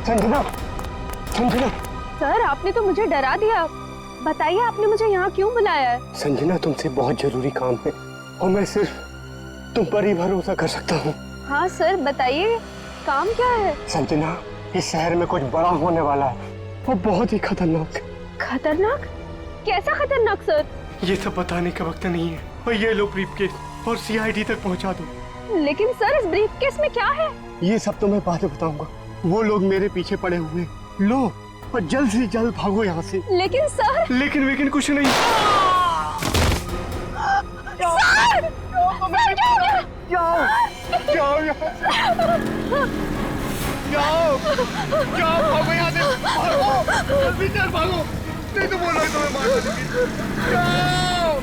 Sanjana, Sanjana. Sir आपने तो मुझे डरा दिया। बताइए आपने मुझे यहाँ क्यों बुलाया है? संजना तुमसे बहुत जरूरी काम है और मैं सिर्फ तुम पर ही भरोसा कर सकता हूँ। हाँ सर बताइए, काम क्या है? संजना, इस शहर में कुछ बड़ा होने वाला है, वो बहुत ही खतरनाक। खतरनाक? कैसा खतरनाक सर? ये सब बताने का वक्त नहीं है। और ये लो ब्रीफकेस और सीआईडी तक पहुंचा दो। लेकिन सर इस ब्रीफकेस में क्या है? ये सब तो मैं बाद में बताऊंगा। वो लोग मेरे पीछे पड़े हुए हैं। लो और जल्द से जल्द भागो यहाँ से। लेकिन सर। लेकिन कुछ नहीं। सर! सर क्या हो गया? जाओ यहाँ से। जाओ भागो यहाँ से। भागो जल्दी चल, भागो नहीं तो बोलो तुम्हें मार देंगे। जाओ।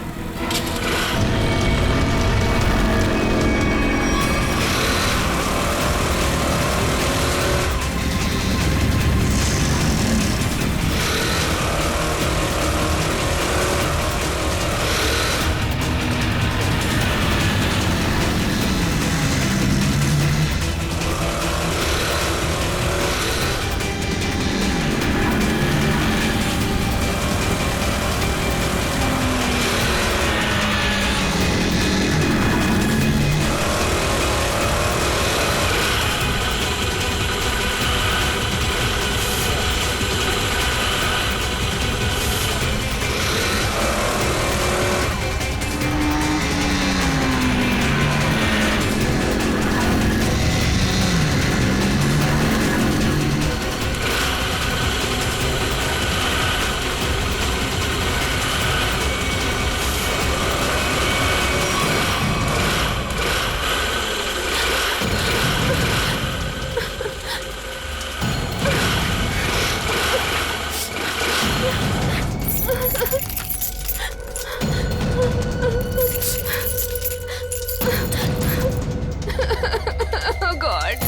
Oh God.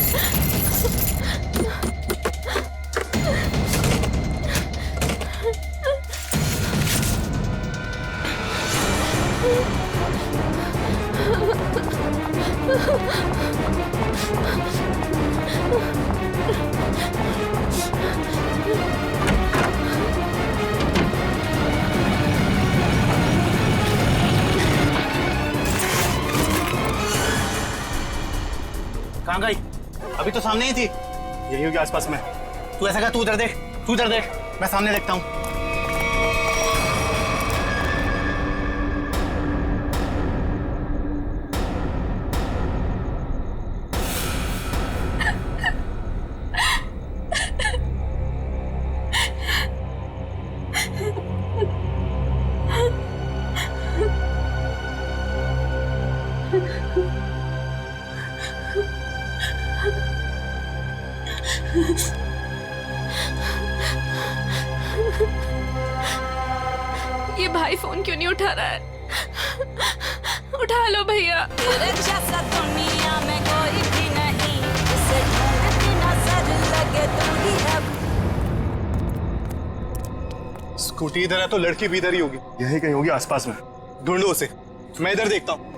कहाँ गई? अभी तो सामने ही थी। यही होगी आसपास में। तू ऐसा कर, तू उधर देख, मैं सामने देखता हूँ। ये भाई फोन क्यों नहीं उठा रहा है? उठा लो भैया। तेरे जैसा दुनिया में कोई भी नहीं, जिसे ढूंढती नजर लगे तू ही है। स्कूटी इधर है तो लड़की भी इधर ही होगी। यही कहीं होगी आसपास में। ढूंढो उसे, मैं इधर देखता हूँ।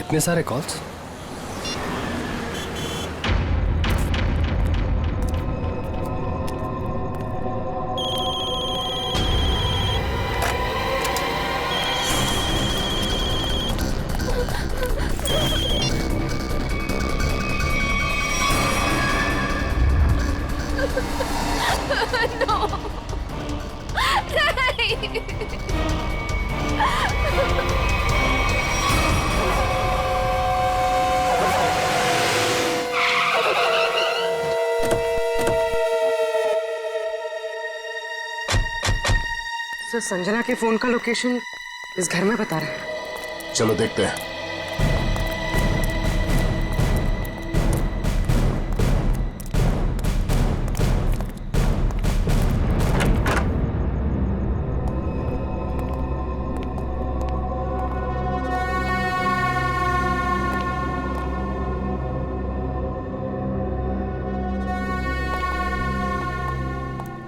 इतने सारे कॉल्स? तो संजना के फोन का लोकेशन इस घर में बता रहा है। चलो देखते हैं।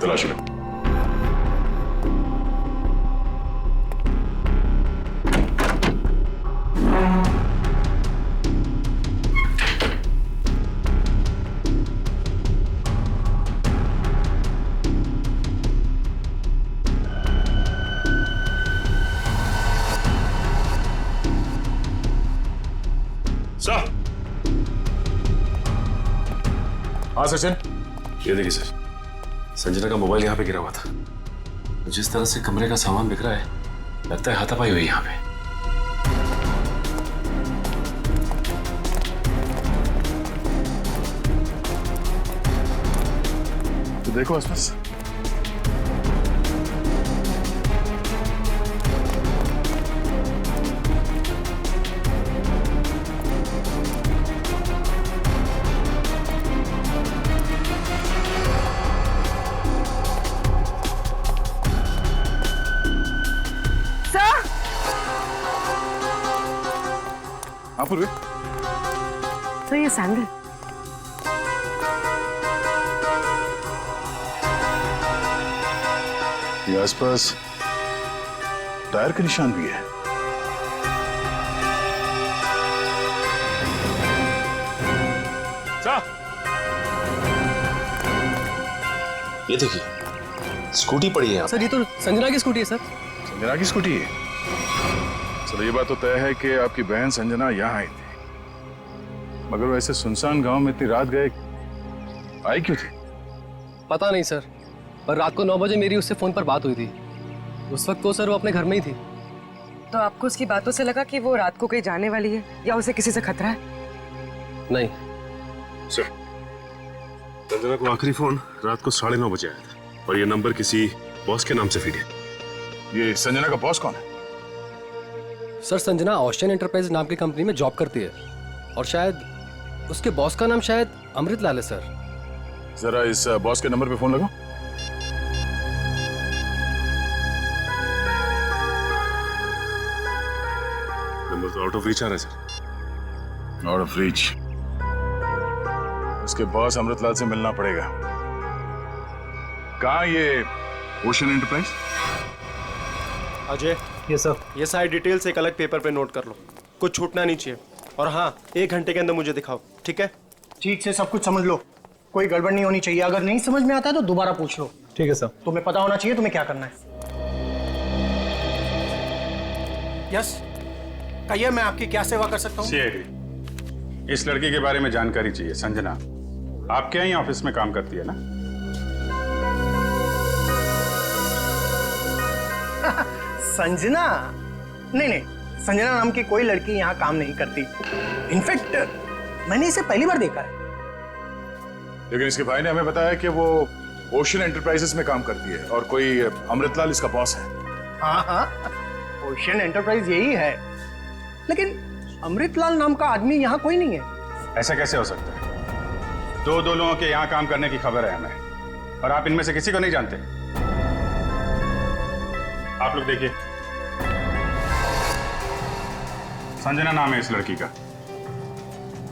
तलाशी लो। सर। हाँ सचिन। ये देखिए सर, संजना का मोबाइल यहाँ पे गिरा हुआ था। जिस तरह से कमरे का सामान बिखरा है, लगता है हाथापाई हुई यहाँ पे। तो देखो आसपास। हाँ पूर्वी। तो ये सैंडल ये आसपास टायर के निशान भी है। ये देखिए, स्कूटी पड़ी है यहाँ। सर ये तो संजना की स्कूटी है सर। संजना की स्कूटी है। चलो ये बात तो तय है कि आपकी बहन संजना यहाँ आई थी, मगर वैसे सुनसान गांव में इतनी रात गए आई क्यों थी? पता नहीं सर, पर रात को 9 बजे मेरी उससे फोन पर बात हुई थी। उस वक्त तो सर वो अपने घर में ही थी। तो आपको उसकी बातों से लगा कि वो रात को कहीं जाने वाली है या उसे किसी से खतरा है? नहीं सर, संजना को आखिरी फोन रात को 9:30 बजे आया था और ये नंबर किसी बॉस के नाम से फीड है। ये संजना का बॉस कौन है? सर, संजना ओशियन एंटरप्राइज नाम की कंपनी में जॉब करती है और शायद उसके बॉस का नाम शायद अमृत लाल है सर। जरा इस बॉस के नंबर पे फोन लगाओ। नंबर तो आउट ऑफ रीच आ रहा है सर। Out of reach. उसके बॉस अमृतलाल से मिलना पड़ेगा। कहाँ ये ओशन एंटरप्राइज? अजय, ये सर। ये सारी डिटेल्स एक अलग पेपर पे नोट कर लो, कुछ छूटना नहीं चाहिए। और हाँ, 1 घंटे के अंदर मुझे दिखाओ, ठीक है? ठीक से सब कुछ समझ लो, कोई गड़बड़ नहीं होनी चाहिए। अगर नहीं समझ में आता है तो दोबारा पूछ लो। ठीक है सर। तुम्हें पता होना चाहिए तुम्हें क्या करना है। यस, कहिए मैं आपकी क्या सेवा कर सकता हूँ? सीआईडी, इस लड़की के बारे में जानकारी चाहिए। संजना आपके यहाँ ऑफिस में काम करती है ना? संजना? नहीं, संजना नाम की कोई लड़की यहाँ काम नहीं करती। इनफैक्ट मैंने इसे पहली बार देखा है। लेकिन इसके भाई ने हमें बताया कि वो ओशन एंटरप्राइजेस में काम करती है और कोई अमृतलाल इसका बॉस है। हाँ, ओशियन एंटरप्राइज यही है, लेकिन अमृतलाल नाम का आदमी यहाँ कोई नहीं है। ऐसा कैसे हो सकता है? दो लोगों के यहाँ काम करने की खबर है हमें, और आप इनमें से किसी को नहीं जानते। आप लोग देखिए, संजना नाम है इस लड़की का।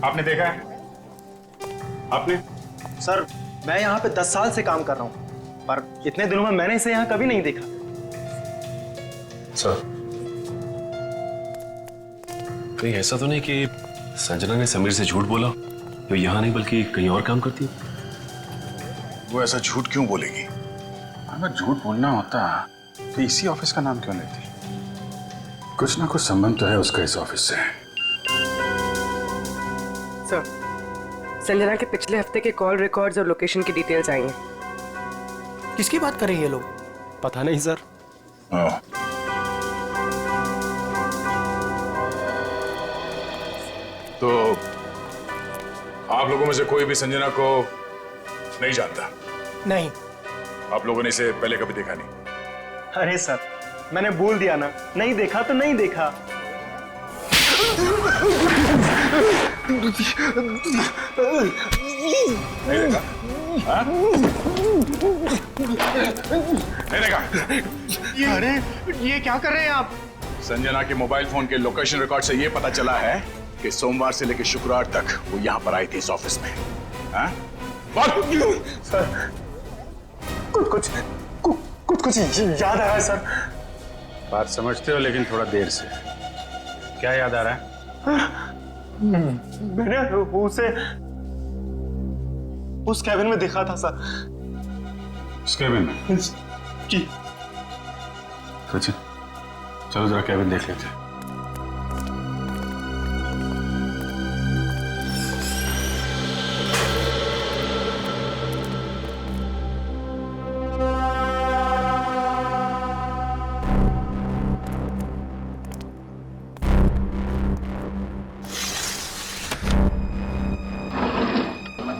आपने देखा है? आपने? सर, मैं यहाँ पे 10 साल से काम कर रहा हूँ, पर इतने दिनों में मैंने इसे यहाँ कभी नहीं देखा। सर, कहीं ऐसा तो नहीं कि संजना ने समीर से झूठ बोला? तो यहाँ नहीं बल्कि कहीं और काम करती है? वो ऐसा झूठ क्यों बोलेगी? अगर झूठ बोलना होता तो इसी ऑफिस का नाम क्यों लेती? कुछ ना कुछ संबंध तो है उसका इस ऑफिस से। सर, संजना के पिछले हफ्ते के कॉल रिकॉर्ड्स और लोकेशन की डिटेल्स आई हैं। किसकी बात कर रहे हैं ये लोग? पता नहीं सर। तो आप लोगों में से कोई भी संजना को नहीं जानता? नहीं। आप लोगों ने इसे पहले कभी देखा नहीं? अरे सर, मैंने बोल दिया ना, नहीं देखा तो नहीं देखा। अरे ये क्या कर रहे हैं आप? संजना के मोबाइल फोन के लोकेशन रिकॉर्ड से ये पता चला है कि सोमवार से लेकर शुक्रवार तक वो यहाँ पर आई थी इस ऑफिस में। हाँ? सर कुछ याद आ रहा है सर। बात समझते हो लेकिन थोड़ा देर से। क्या याद आ रहा है? मैंने उसे उस कैबिन में देखा था सर। उस कैबिन में? जी। सचिन चलो जरा कैबिन देख लेते हैं।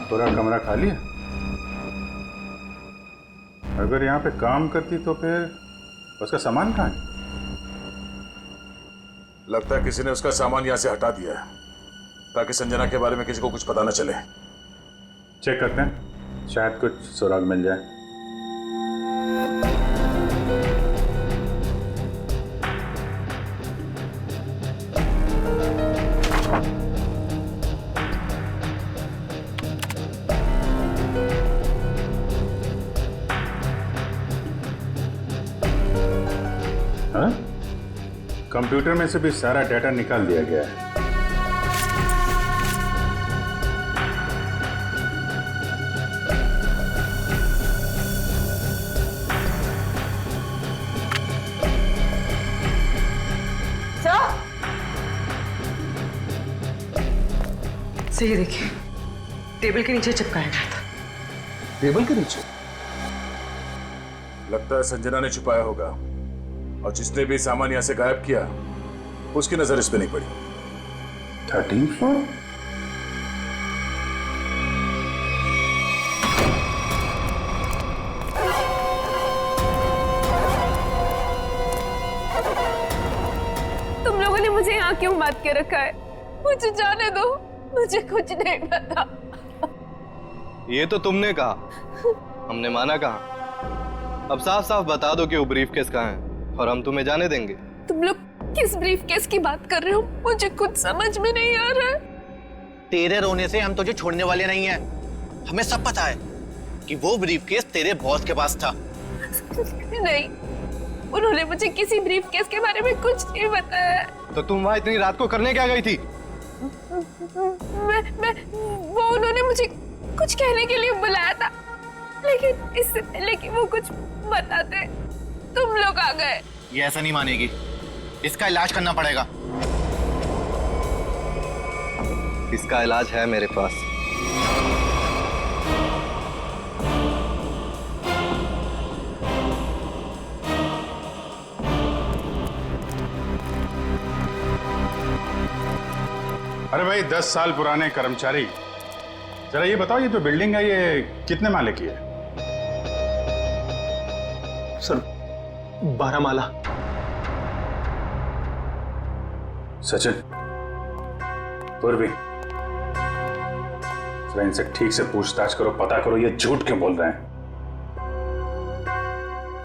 पूरा कमरा खाली है? अगर यहाँ पे काम करती तो फिर उसका सामान कहाँ है? लगता है किसी ने उसका सामान यहाँ से हटा दिया है ताकि संजना के बारे में किसी को कुछ पता न चले। चेक करते हैं, शायद कुछ सुराग मिल जाए। हाँ? कंप्यूटर में से भी सारा डाटा निकाल दिया गया है। सही देखिए, टेबल के नीचे चिपकाया गया था। टेबल के नीचे? लगता है संजना ने छुपाया होगा और जिसने भी सामान यहाँ से गायब किया उसकी नजर इस पे नहीं पड़ी। 13th floor? तुम लोगों ने मुझे यहाँ क्यों बात के रखा है? मुझे जाने दो, मुझे कुछ नहीं पता। ये तो तुमने कहा, हमने माना कहा। अब साफ साफ बता दो कि वो ब्रीफ केस कहाँ है और हम तुम्हें जाने देंगे। तुम लोग किस ब्रीफ केस की बात कर रहे हो? मुझे कुछ समझ में नहीं आ रहा है। तेरे रोने से हम तुझे छोड़ने वाले नहीं हैं। हमें सब पता है कि वो ब्रीफ केस तेरे बॉस के पास था। नहीं, उन्होंने मुझे किसी ब्रीफ केस के बारे में कुछ नहीं बताया। तो तुम वहां इतनी रात को करने क्या गई थी? वो उन्होंने मुझे कुछ कहने के लिए बुलाया था, लेकिन इससे पहले कि वो कुछ बताते तुम लोग आ गए। ये ऐसा नहीं मानेगी, इसका इलाज करना पड़ेगा। इसका इलाज है मेरे पास। अरे भाई 10 साल पुराने कर्मचारी, जरा ये बताओ, ये जो बिल्डिंग है ये कितने माले की है? सर 12 माला। सचिन, पूर्वी, जरा इनसे ठीक से पूछताछ करो, पता करो ये झूठ क्यों बोल रहे हैं।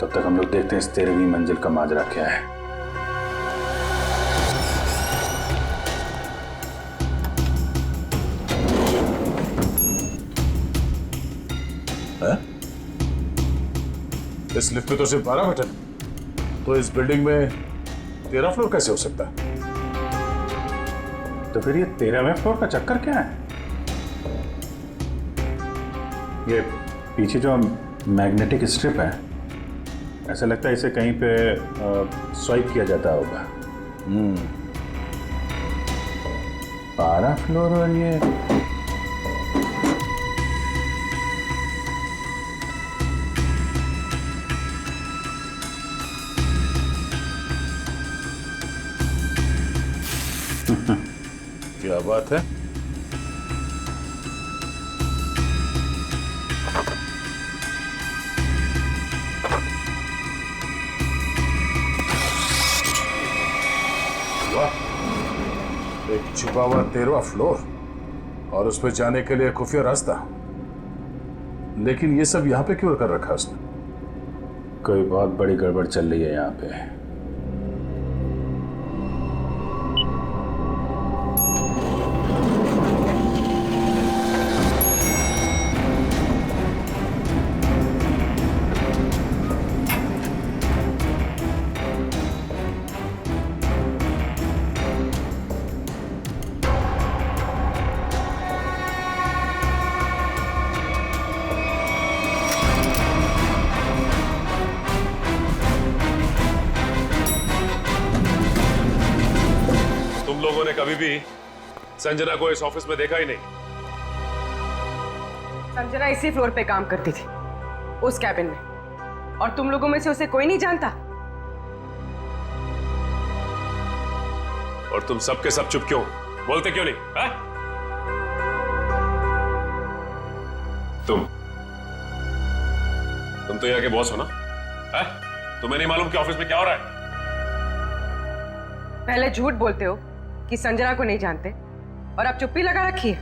तब तक हम लोग देखते हैं इस 13वीं मंजिल का माजरा क्या है। इस लिफ्ट में तो सिर्फ 12 बटन, तो इस बिल्डिंग में 13 फ्लोर कैसे हो सकता है? तो फिर ये 13वें फ्लोर का चक्कर क्या है? ये पीछे जो मैग्नेटिक स्ट्रिप है, ऐसा लगता है इसे कहीं पे स्वाइप किया जाता होगा। 12 फ्लोर और ये क्या बात है? एक छुपा हुआ 13वां फ्लोर और उस पर जाने के लिए खुफिया रास्ता। लेकिन ये सब यहाँ पे क्यों कर रखा उसने? कोई बहुत बड़ी गड़बड़ चल रही है यहाँ पे। तुम लोगों ने कभी भी संजना को इस ऑफिस में देखा ही नहीं। संजना इसी फ्लोर पे काम करती थी, उस कैबिन में, और तुम लोगों में से उसे कोई नहीं जानता। और तुम सब के सब चुप क्यों? बोलते क्यों नहीं? हा? तुम तो यहाँ के बॉस हो ना? हा? तुम्हें नहीं मालूम कि ऑफिस में क्या हो रहा है? पहले झूठ बोलते हो कि संजना को नहीं जानते, और अब चुप्पी लगा रखी है।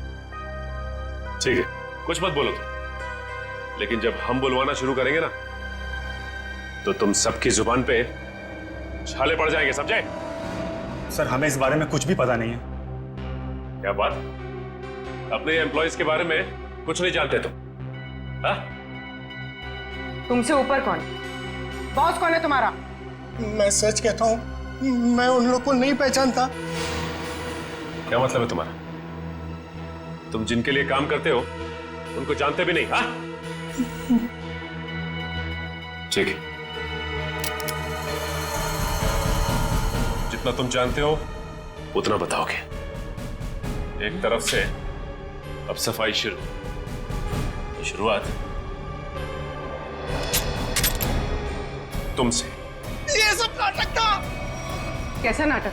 ठीक है, कुछ मत बोलो तुम, लेकिन जब हम बुलवाना शुरू करेंगे ना, तो तुम सबकी जुबान पे छाले पड़ जाएंगे, समझे? सर, हमें इस बारे में कुछ भी पता नहीं है। क्या बात? अपने एम्प्लॉयज के बारे में कुछ नहीं जानते तुम? हाँ? तुमसे ऊपर कौन? बॉस कौन है तुम्हारा? मैं सच कहता हूँ, मैं उन लोग को नहीं पहचानता। क्या मतलब है तुम्हारा? तुम जिनके लिए काम करते हो उनको जानते भी नहीं? हाँ? ठीक है, जितना तुम जानते हो उतना बताओगे। एक तरफ से अब सफाई शुरुआत तुमसे। ये सब नाटक था। कैसा नाटक?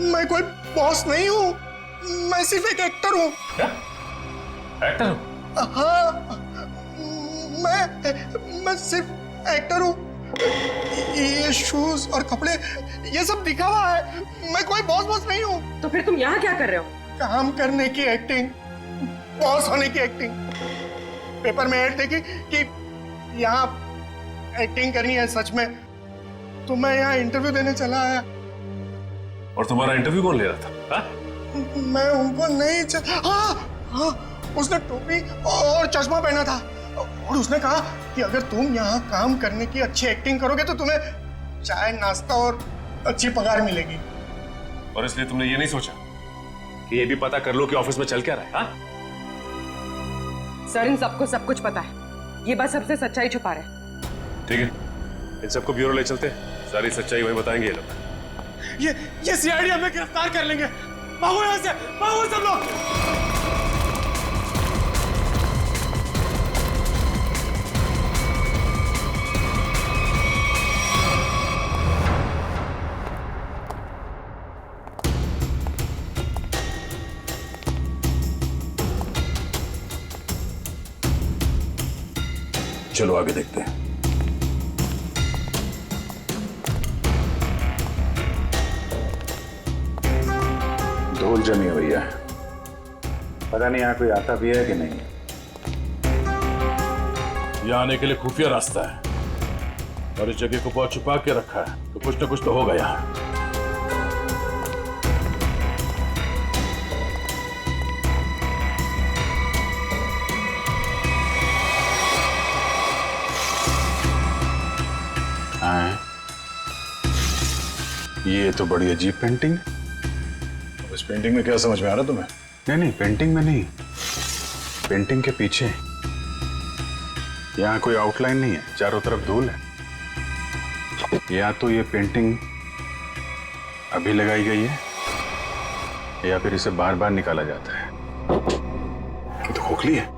मैं कोई बॉस नहीं हूँ, मैं सिर्फ एक एक्टर हूँ। क्या? एक्टर हो? हाँ, मैं सिर्फ एक्टर हूँ। ये शूज और कपड़े ये सब दिखा हुआ है, मैं कोई बॉस नहीं हूँ। तो फिर तुम यहाँ क्या कर रहे हो? काम करने की एक्टिंग, बॉस होने की एक्टिंग। पेपर में ऐड देखी कि यहाँ एक्टिंग करनी है सच में, तो मैं यहाँ इंटरव्यू देने चला आया। और तुम्हारा इंटरव्यू कौन ले रहा था? हा? मैं उनको नहीं हाँ, उसने टोपी और चश्मा पहना था, और उसने कहा कि अगर तुम यहाँ काम करने की अच्छी एक्टिंग करोगे तो तुम्हें चाय, नाश्ता और अच्छी पगार मिलेगी। और इसलिए तुमने ये नहीं सोचा कि ये भी पता कर लो कि ऑफिस में चल क्या रहा है? हा? सर, इन सबको सब कुछ पता है, ये बस सबसे सच्चाई छुपा रहे हैं। ठीक है, इन सबको ब्यूरो ले चलते हैं, सारी सच्चाई वहीं बताएंगे ये लोग। ये सीआईडी हमें गिरफ्तार कर लेंगे। भागो यहाँ से, भागो सब लोग। चलो आगे देखते हैं। धूल जमी हुई है, पता नहीं यहाँ कोई आता भी है कि नहीं। यहाँ आने के लिए खुफिया रास्ता है और इस जगह को बहुत छुपा के रखा है, तो कुछ ना कुछ तो होगा यहाँ। ये तो बड़ी अजीब पेंटिंग। अब इस पेंटिंग में क्या समझ में आ रहा तुम्हें? नहीं, पेंटिंग में नहीं, पेंटिंग के पीछे। यहाँ कोई आउटलाइन नहीं है, चारों तरफ धूल है। या तो ये पेंटिंग अभी लगाई गई है, या फिर इसे बार बार निकाला जाता है। ये तो खोखली है।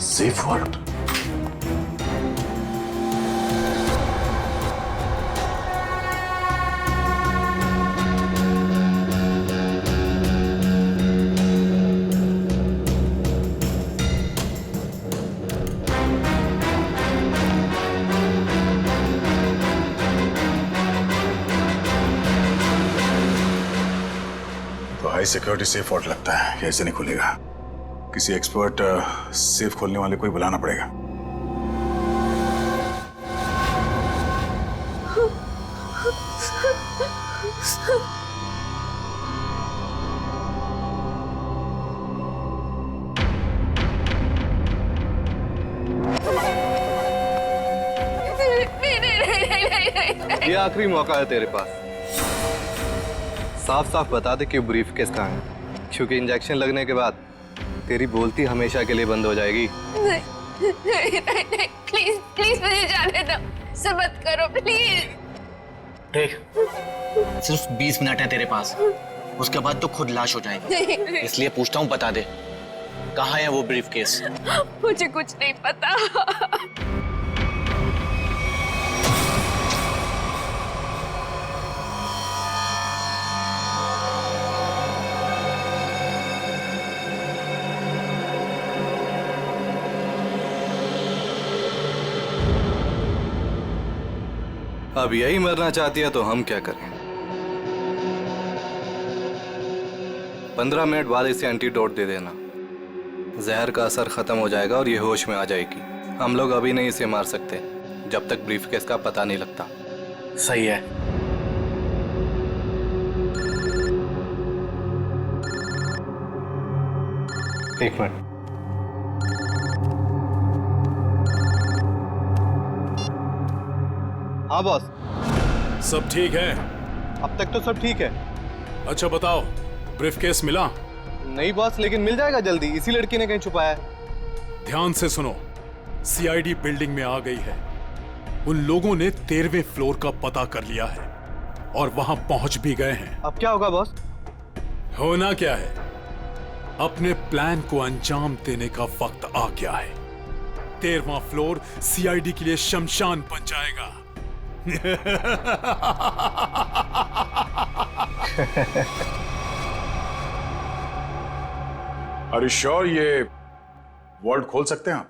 Safe word. High security safe word लगता है, ये ऐसे नहीं खुलेगा। किसी एक्सपर्ट सेफ खोलने वाले को ही बुलाना पड़ेगा। ये आखिरी मौका है तेरे पास। साफ साफ बता दे कि ब्रीफ केस कहाँ है, क्योंकि इंजेक्शन लगने के बाद तेरी बोलती हमेशा के लिए बंद हो जाएगी। नहीं, प्लीज प्लीज मुझे जाने दो, ऐसा मत करो प्लीज। देख, सिर्फ 20 मिनट है तेरे पास, उसके बाद तो खुद लाश हो जाएगी। इसलिए पूछता हूँ, बता दे कहाँ है वो ब्रीफ केस? मुझे कुछ नहीं पता। अब यही मरना चाहती है तो हम क्या करें? 15 मिनट बाद इसे एंटीडोट दे देना, जहर का असर खत्म हो जाएगा और ये होश में आ जाएगी। हम लोग अभी नहीं इसे मार सकते जब तक ब्रीफकेस का पता नहीं लगता। सही है। एक मिनट। हाँ बॉस, सब ठीक है? अब तक तो सब ठीक है। अच्छा बताओ, ब्रीफकेस मिला? नहीं बॉस, लेकिन मिल जाएगा जल्दी। इसी लड़की ने कहीं छुपाया है। ध्यान से सुनो, सीआईडी बिल्डिंग में आ गई है। उन लोगों ने 13वें फ्लोर का पता कर लिया है और वहां पहुंच भी गए हैं। अब क्या होगा बॉस? होना क्या है, अपने प्लान को अंजाम देने का वक्त आ गया है। 13वां फ्लोर सीआईडी के लिए शमशान बन जाएगा। अरे श्योर, ये वर्ल्ड खोल सकते हैं आप?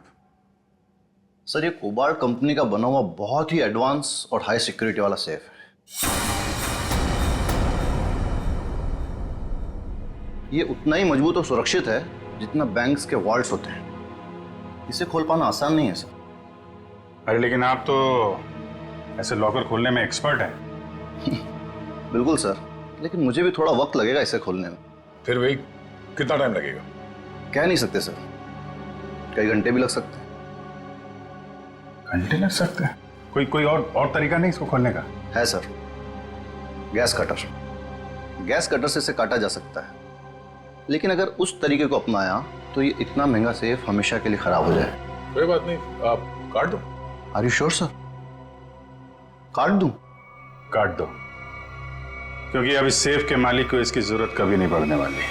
सर, ये कोबाल्ट कंपनी का बना हुआ बहुत ही एडवांस और हाई सिक्योरिटी वाला सेफ है। ये उतना ही मजबूत और सुरक्षित है जितना बैंक्स के वॉल्ट्स होते हैं। इसे खोल पाना आसान नहीं है सर। अरे लेकिन आप तो ऐसे लॉकर खोलने में एक्सपर्ट हैं। बिल्कुल सर, लेकिन मुझे भी थोड़ा वक्त लगेगा इसे खोलने में। फिर वही कितना टाइम लगेगा? कह नहीं सकते सर, कई घंटे भी लग सकते हैं। घंटे लग सकते हैं? कोई और तरीका नहीं इसको खोलने का? है sir, gas cutter. Gas cutter से इसे काटा जा सकता है, लेकिन अगर उस तरीके को अपनाया तो ये इतना महंगा सेफ हमेशा के लिए खराब हो जाए। कोई बात नहीं, आप काट दो। Are you sure sir? काट दूं? काट दो, क्योंकि अब इस सेफ के मालिक को इसकी जरूरत कभी नहीं पड़ने वाली।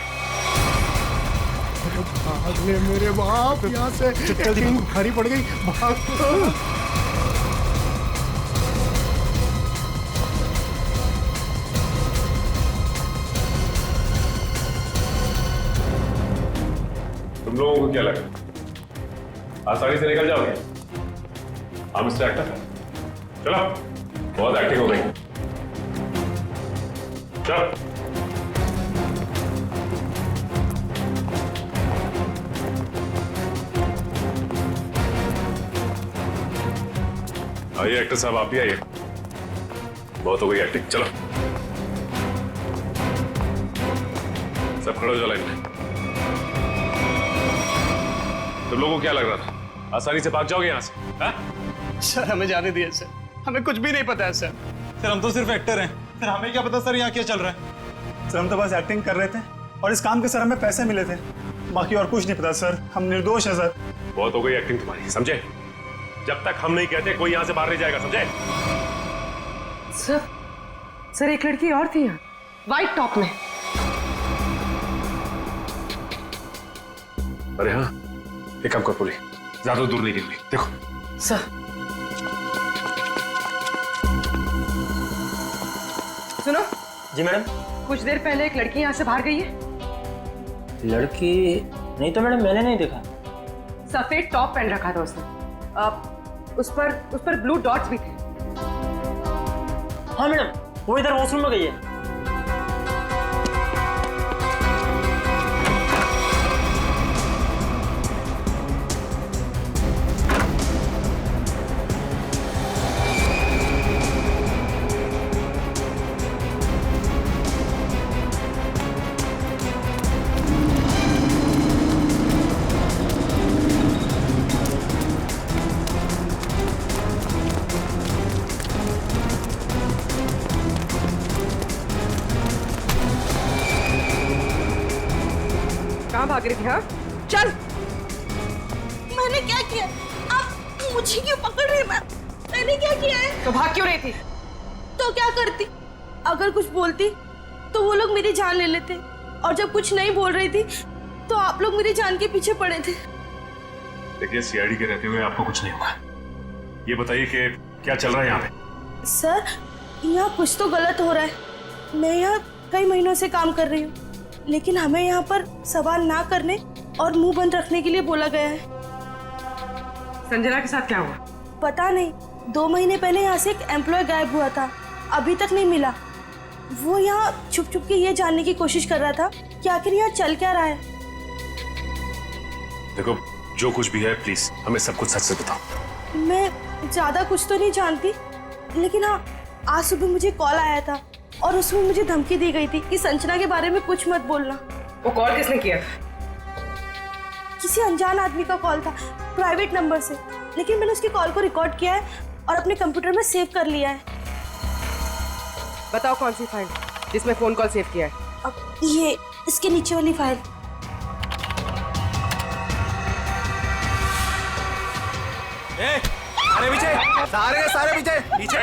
भाग ले मेरे बाप, यहाँ से एक्टिंग भारी पड़ गई। भाग। तुम लोगों को क्या लगा आसानी से निकल जाओगे? हम मिस्टर एक्टर, चलो, बहुत एक्टिंग हो गई। चलो। आइए एक्टर साहब, आप भी आइए। बहुत हो गई एक्टिंग, चलो सब खड़े हो जाओ लाइन में। तुम लोगों को क्या लग रहा था आसानी से भाग जाओगे यहाँ से? हा? सर हमें जाने दिए सर, हमें कुछ भी नहीं पता है सर। सर हम तो सिर्फ एक्टर हैं, सर हमें क्या पता सर यहाँ क्या चल रहा है। सर हम तो बस एक्टिंग कर रहे थे और इस काम के सर हमें पैसे मिले थे, बाकी और कुछ नहीं पता सर। हम निर्दोष हैं सर। बहुत हो गई एक्टिंग तुम्हारी, समझे? जब तक हम नहीं कहते कोई यहाँ से बाहर नहीं जाएगा, समझे? सर एक लड़की और थी यहाँ, व्हाइट टॉप में। अरे हाँ, एक काम कर पूरी, ज्यादा दूर नहीं गिर देखो। सर सुनो। जी मैडम। कुछ देर पहले एक लड़की यहाँ से बाहर गई है। लड़की नहीं तो मैडम, मैंने नहीं देखा। सफेद टॉप पहन रखा था उसने। उस पर ब्लू डॉट्स भी थे। हाँ मैडम, वो इधर वॉशरूम में गई है। कहाँ भाग रही थी? हाँ चल। मैंने क्या किया? आप मुझे क्यों पकड़ रहे हैं? मैंने क्या किया है? तो भाग क्यों रही थी? तो क्या करती? अगर कुछ बोलती तो वो लोग मेरी जान ले लेते, और जब कुछ नहीं बोल रही थी तो आप लोग मेरी जान के पीछे पड़े थे। देखिए, सीआईडी के रहते हुए आपको कुछ नहीं होगा। ये बताइए कि क्या चल रहा है यहाँ पे? सर, यहाँ कुछ तो गलत हो रहा है। मैं यहाँ कई महीनों से काम कर रही हूँ, लेकिन हमें यहाँ पर सवाल ना करने और मुंह बंद रखने के लिए बोला गया है। संजना के साथ क्या हुआ? पता नहीं, 2 महीने पहले यहाँ से एक एम्प्लॉय गायब हुआ था, अभी तक नहीं मिला। वो यहाँ छुप छुप के ये जानने की कोशिश कर रहा था कि आखिर यहाँ चल क्या रहा है। देखो, जो कुछ भी है प्लीज हमें सब कुछ सच से बताओ। मैं ज्यादा कुछ तो नहीं जानती, लेकिन हाँ, आज सुबह मुझे कॉल आया था और उसमें मुझे धमकी दी गई थी कि संजना के बारे में कुछ मत बोलना। वो कॉल किसने किया? किसी अनजान आदमी का कॉल था, प्राइवेट नंबर से, लेकिन मैंने उसकी कॉल को रिकॉर्ड किया है और अपने कंप्यूटर में सेव कर लिया है। बताओ कौन सी फाइल जिसमें फोन कॉल सेव किया है? अब ये इसके नीचे वाली फाइल। सारे पीछे, सारे पीछे, पीछे,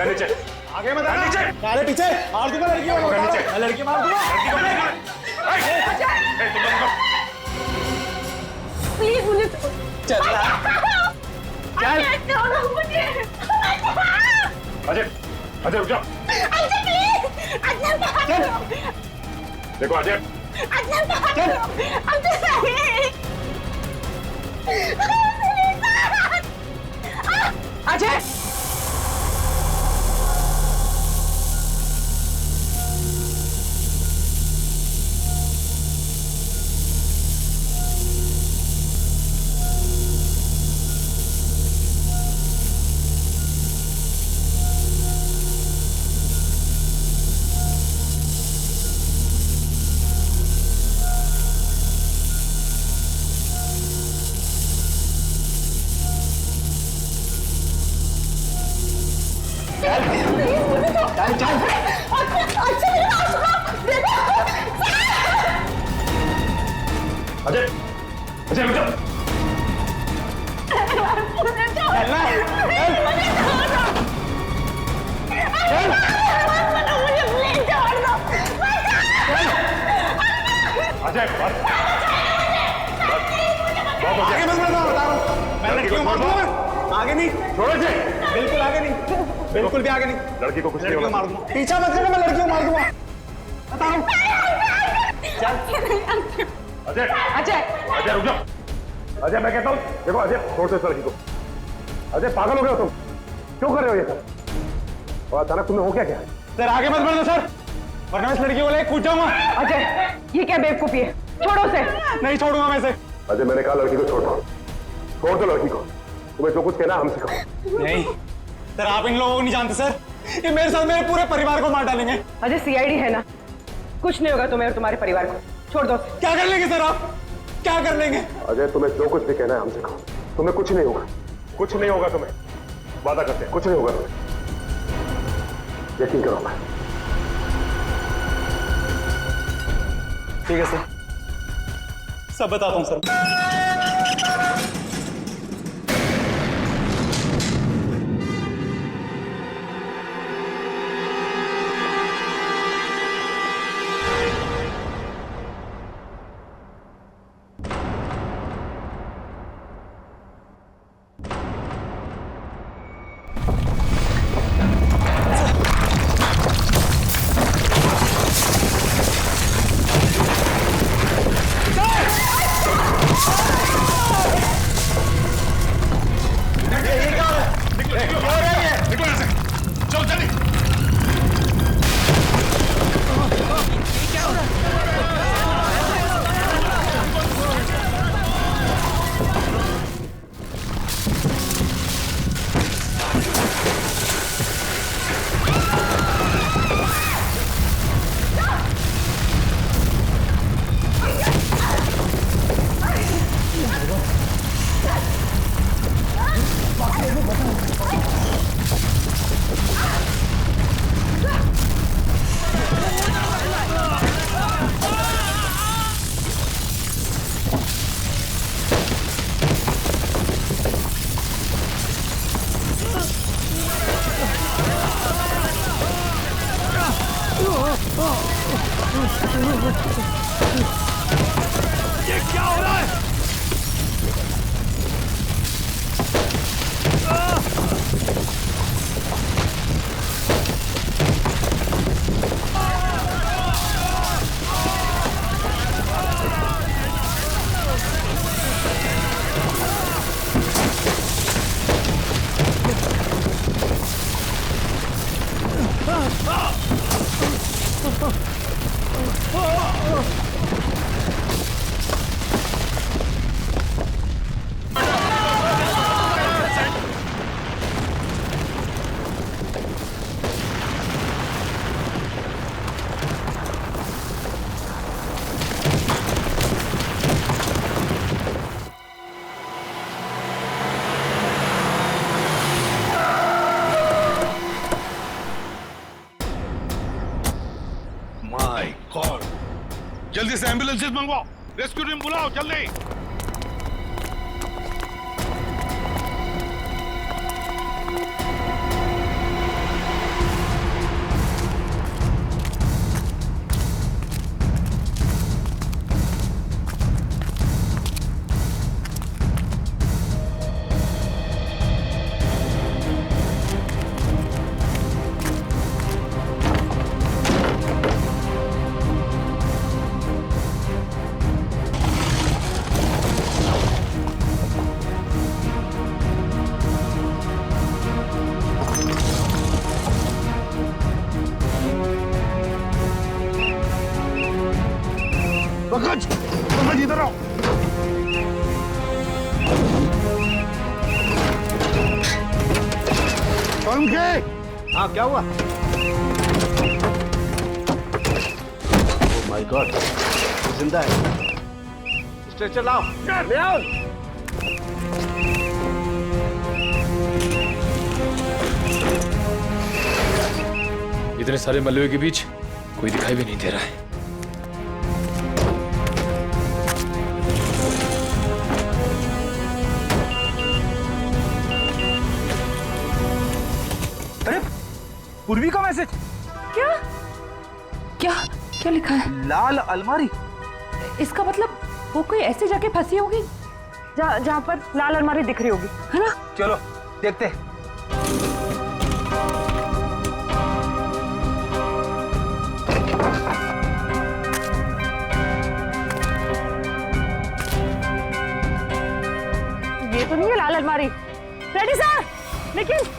नीचे। आगे मत आना। सारे पीछे मार दूंगा लड़कियों को। मैं लड़की मार दूंगा। प्लीज मुझे चल अजय, अजय रुक जाओ। देखो अजय, अजय! अजय, अजय रुक जाओ। अजय बस, आगे मत बढ़ो, बता रहा हूँ। मैं लड़की को मार दूंगा। आगे नहीं, छोड़ो इसे। बिल्कुल आगे नहीं, बिल्कुल भी आगे नहीं। लड़की को कुछ नहीं लड़की को होगा। मार दूंगा। पीछा मत करना, मैं लड़की को मार दूंगा, बता रहा हूँ। अजय, अजय! अजय रुक जाओ। अजय मैं कहता हूँ, देखो अजय छोड़ दो इस लड़की को। अजय पागल हो गए हो तुम? क्यों कर रहे हो ये सब? और अचानक तुम्हें हो क्या क्या है? सर आगे मत बढ़ो सर, वरना मैं इस लड़की को लेकर कूद जाऊंगा। अजय, ये क्या बेवकूफी है? छोड़ो उसे। नहीं छोड़ूंगा मैं इसे। अजय मैंने कहा लड़की को छोड़ दो, छोड़ दो लड़की को। तुम्हें जो कुछ कहना हमसे कहो। नहीं सर, आप इन लोगों को नहीं जानते सर, ये मेरे साथ मेरे पूरे परिवार को मार डालेंगे। अजय, सीआईडी है ना, कुछ नहीं होगा तुम्हें और तुम्हारे परिवार को। छोड़ दो। क्या कर लेंगे सर आप, क्या कर लेंगे? अजय तुम्हें जो कुछ भी कहना है हमसे कहो। तुम्हें कुछ नहीं होगा, कुछ नहीं होगा तुम्हें, वादा करते हैं कुछ नहीं होगा तुम्हें, यकीन करो। मैं ठीक है सर, सब बताता हूँ सर। एम्बुलेंसेस मंगवाओ, रेस्क्यू टीम बुलाओ जल्दी। पंकज, पंकज इधर आओ। पंकज, हाँ क्या हुआ? ओह माय गॉड, जिंदा है। स्ट्रेचर लाओ, ले आओ। इतने सारे मलबे के बीच कोई दिखाई भी नहीं दे रहा है। पूर्वी का मैसेज। क्या क्या क्या लिखा है? लाल अलमारी। इसका मतलब वो कोई ऐसी जगह फंसी होगी जहाँ पर लाल अलमारी दिख रही होगी, है ना? चलो देखते। ये तो नहीं है लाल अलमारी। रेडी सर, लेकिन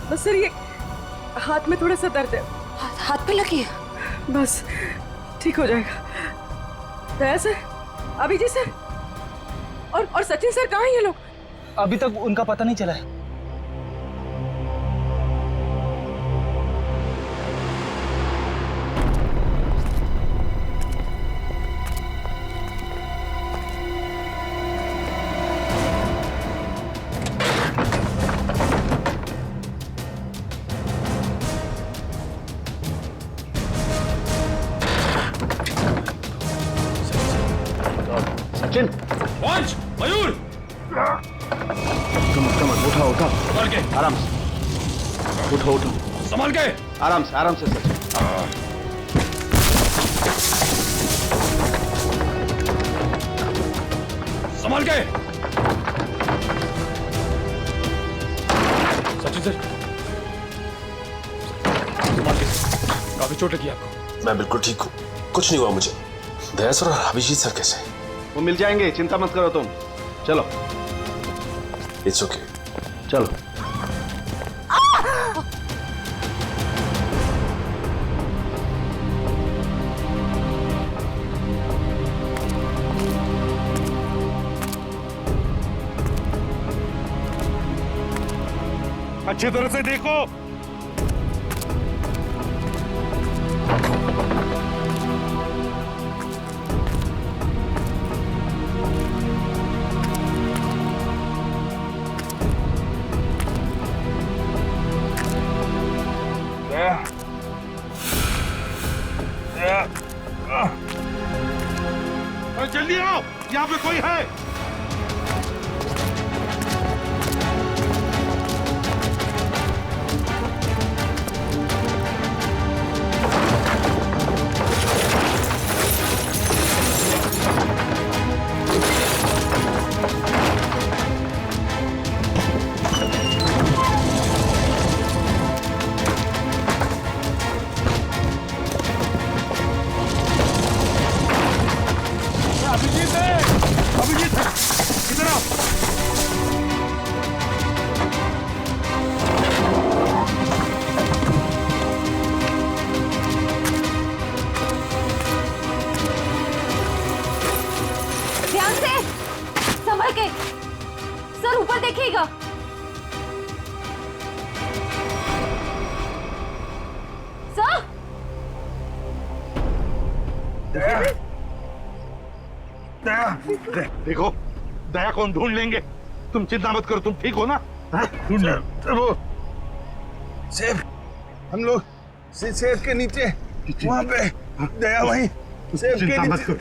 बस सर, ये हाथ में थोड़ा सा दर्द है। हाथ पे लगी है? बस ठीक हो जाएगा। दया सर, अभिजीत सर और सचिन सर कहाँ हैं ये लोग? अभी तक उनका पता नहीं चला है। सचिन, पहुंच, मयूर। कमर उठाओ, उठाओ, संभाल के, आराम से। उठो, उठो, संभाल के। आराम से सचिन। संभाल के। सचिन सर, संभाल के। काफी चोट लगी आपको। मैं बिल्कुल ठीक हूँ, कुछ नहीं हुआ मुझे। दया सर और अभिजीत सर कैसे? वो मिल जाएंगे, चिंता मत करो तुम। चलो। It's okay. चलो। अच्छी तरह से देखो। जल्दी आओ, यहाँ पे कोई है। अभिजीत है, अभिजीत है। देखेगा। सर देखो, दया कौन ढूंढ लेंगे, तुम चिंता मत करो, तुम ठीक हो ना? ढूंढ वो सेब, हम लोग सेब के नीचे वहाँ पे दया वहीं सेब के नीचे। मत करो,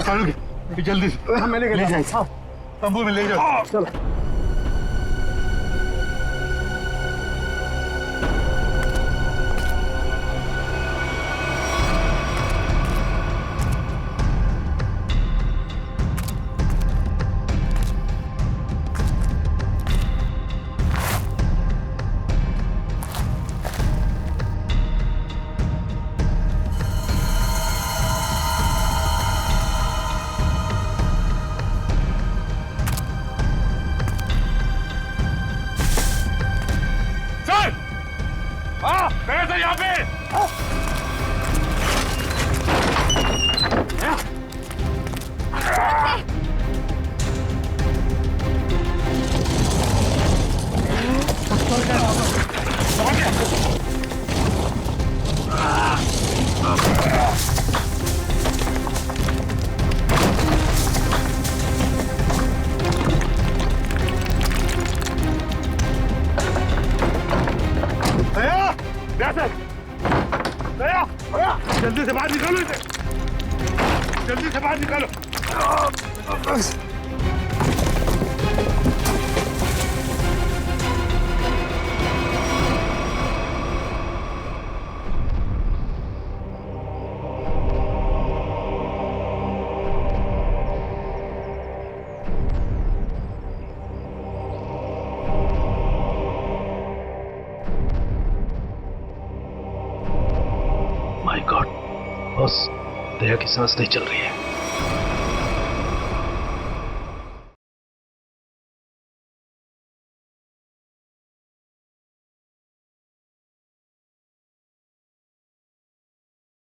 चलो जल्दी से मैं ले जाए तंबू में ले जाओ। चलो यहाँ पे जल्दी से बाहर निकालो इसे, जल्दी से बाहर निकालो। माय गॉड बॉस, दया की सांस नहीं चल रही है।